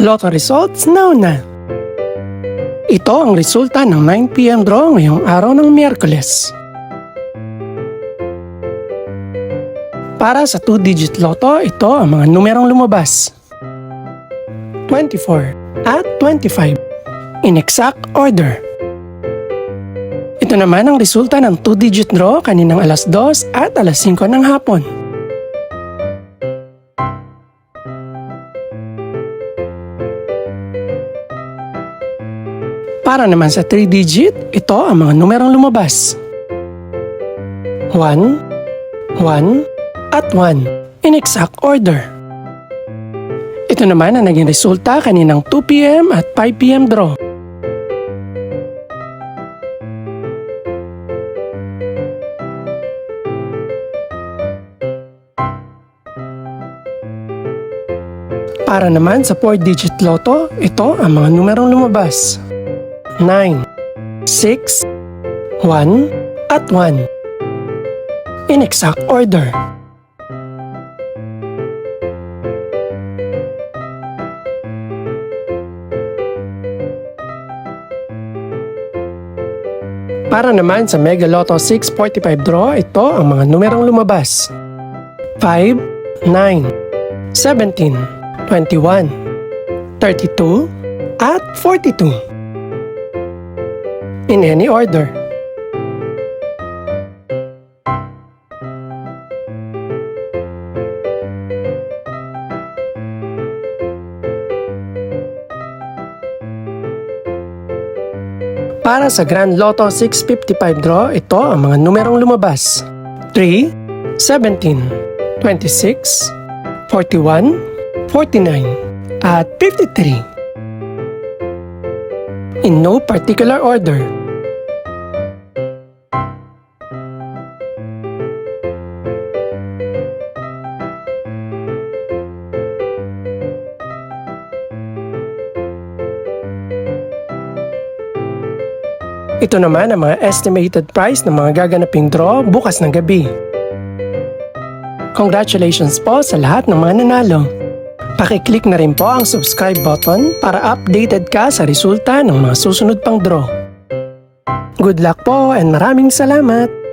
Lotto results now na. Ito ang resulta ng 9 PM draw ngayong araw ng Miyerkules. Para sa 2-digit lotto, ito ang mga numerong lumabas. 24 at 25 in exact order. Ito naman ang resulta ng 2-digit draw kaninang alas 2 at alas 5 ng hapon. Para naman sa 3-digit, ito ang mga numerong lumabas. 1, 1, at 1 in exact order. Ito naman ang naging resulta kaninang 2 PM at 5 PM draw. Para naman sa 4-digit lotto, ito ang mga numerong lumabas. 9, 6, 1, at 1 in exact order. Para naman sa Mega Lotto 645 draw, ito ang mga numerong lumabas. 5, 9, 17, 21, 32, at 42. In any order. Para sa Grand Lotto 655 draw, ito ang mga numerong lumabas. 3, 17, 26, 41, 49, at 53. In no particular order. Ito naman ang mga estimated price ng mga gaganaping draw bukas ng gabi. Congratulations po sa lahat ng mga nanalo. Pakiclick na rin po ang subscribe button para updated ka sa resulta ng mga susunod pang draw. Good luck po and maraming salamat!